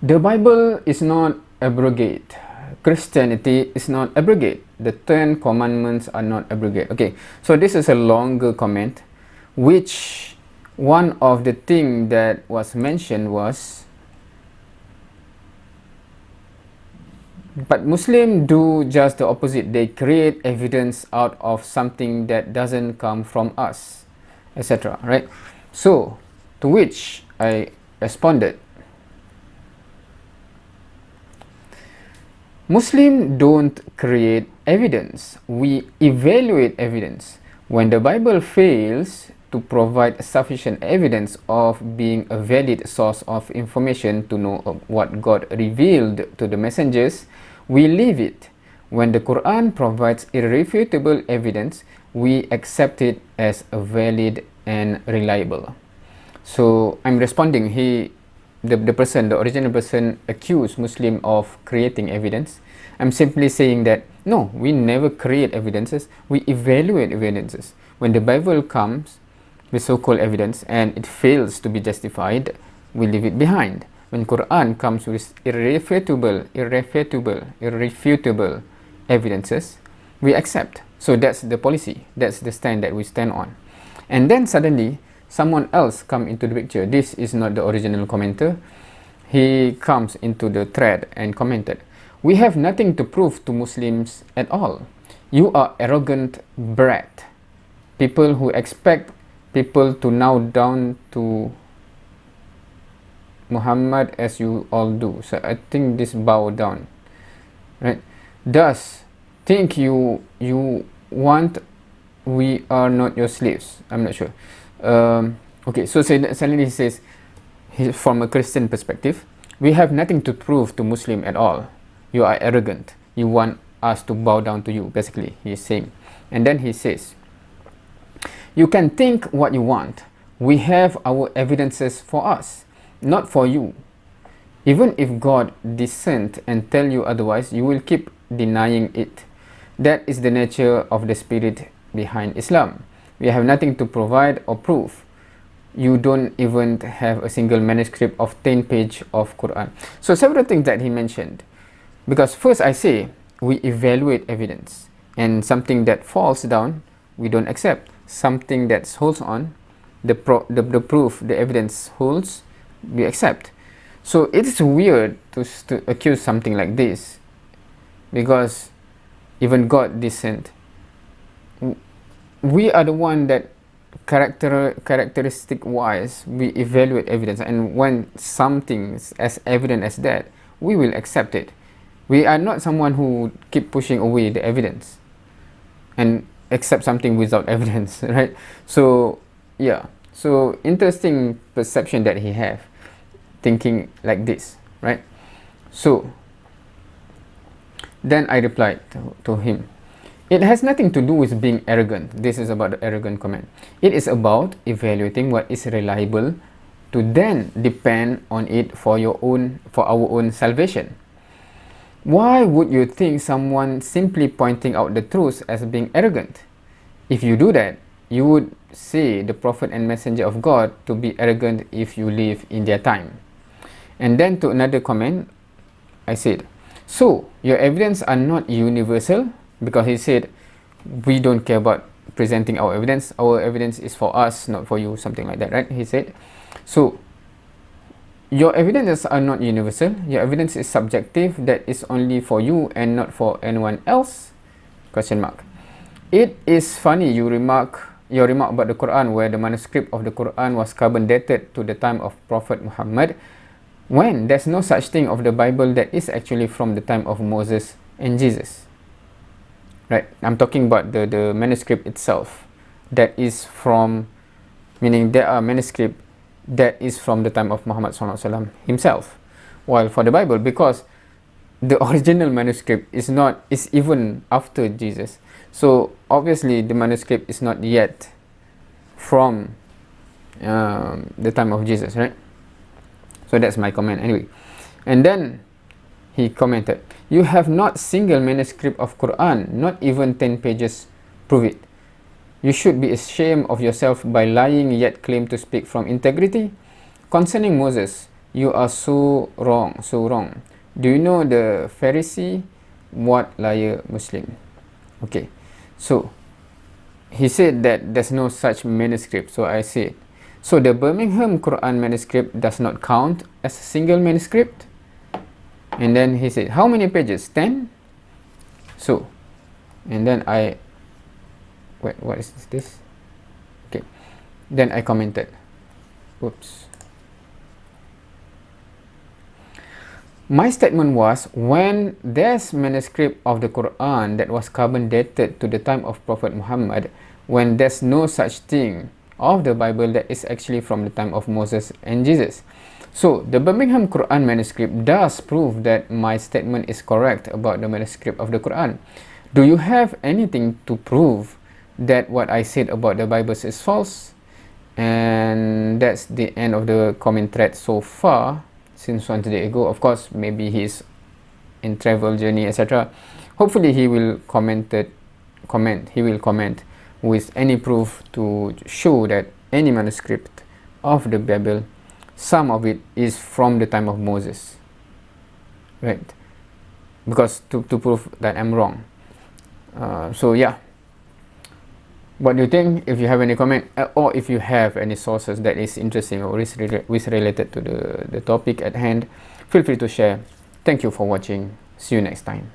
The Bible is not abrogate. Christianity is not abrogate. The 10 commandments are not abrogate. Okay, so this is a longer comment, which one of the things that was mentioned was, but Muslims do just the opposite. They create evidence out of something that doesn't come from us, etc. Right? So, to which I responded, Muslims don't create evidence. We evaluate evidence. When the Bible fails to provide sufficient evidence of being a valid source of information to know what God revealed to the messengers, we leave it. When the Quran provides irrefutable evidence, we accept it as a valid and reliable. So I'm responding, the original person accused Muslim of creating evidence. I'm simply saying that no, we never create evidences, we evaluate evidences. When the Bible comes with so-called evidence and it fails to be justified, we leave it behind. When Quran comes with irrefutable evidences, we accept. So that's the policy, that's the stand that we stand on. And then suddenly someone else come into the picture. This is not the original commenter. He comes into the thread and commented, "We have nothing to prove to Muslims at all. You are arrogant brat. People who expect people to bow down to Muhammad as you all do." So I think this bow down, right? Thus, think you want, we are not your slaves. I'm not sure. Okay, so suddenly he says, from a Christian perspective, we have nothing to prove to Muslim at all. You are arrogant. You want us to bow down to you, basically, he is saying. And then he says, you can think what you want. We have our evidences for us, not for you. Even if God dissent and tell you otherwise, you will keep denying it. That is the nature of the spirit behind Islam. We have nothing to provide or prove. You don't even have a single manuscript of 10 pages of Quran. So several things that he mentioned. Because first I say, we evaluate evidence. And something that falls down, we don't accept. Something that holds on, the proof, the evidence holds, we accept. So it is weird to accuse something like this. Because even God dissent. We are the one that characteristic wise we evaluate evidence, and when something is as evident as that, we will accept it. We are not someone who keep pushing away the evidence and accept something without evidence, right? So yeah, so interesting perception that he have, thinking like this, right? So then I replied to him, it has nothing to do with being arrogant. This is about the arrogant comment. It is about evaluating what is reliable to then depend on it for our own salvation. Why would you think someone simply pointing out the truth as being arrogant? If you do that, you would say the prophet and messenger of God to be arrogant if you live in their time. And then to another comment, I said, so your evidence are not universal? Because he said, we don't care about presenting our evidence is for us, not for you, something like that, right? He said, so your evidences are not universal, your evidence is subjective, that is only for you and not for anyone else? Question mark. It is funny your remark about the Quran, where the manuscript of the Quran was carbon dated to the time of Prophet Muhammad, when there's no such thing of the Bible that is actually from the time of Moses and Jesus. Right, I'm talking about the manuscript itself, that is from, meaning there are manuscript that is from the time of Muhammad SAW himself. While for the Bible, because the original manuscript is even after Jesus, so obviously the manuscript is not yet from the time of Jesus, right? So that's my comment anyway. And then he commented, you have not single manuscript of Quran, not even 10 pages prove it. You should be ashamed of yourself by lying yet claim to speak from integrity. Concerning Moses, You are so wrong, so wrong. Do you know the Pharisee? What liar Muslim? Okay, so he said that there's no such manuscript. So I said, so the Birmingham Quran manuscript does not count as a single manuscript? And then he said, how many pages? 10? So, and then I, wait, what is this? Okay, then I commented, oops. My statement was, when there's manuscript of the Quran that was carbon dated to the time of Prophet Muhammad, when there's no such thing of the Bible that is actually from the time of Moses and Jesus. So the Birmingham Quran manuscript does prove that my statement is correct about the manuscript of the Quran. Do you have anything to prove that what I said about the Bible is false? And that's the end of the comment thread so far. Since 1 day ago, of course, maybe he's in travel journey, etc. Hopefully, he will comment. He will comment with any proof to show that any manuscript of the Bible, some of it is from the time of Moses, right? Because to prove that I'm wrong. So yeah. What do you think? If you have any comment, or if you have any sources that is interesting or is related to the topic at hand, feel free to share. Thank you for watching. See you next time.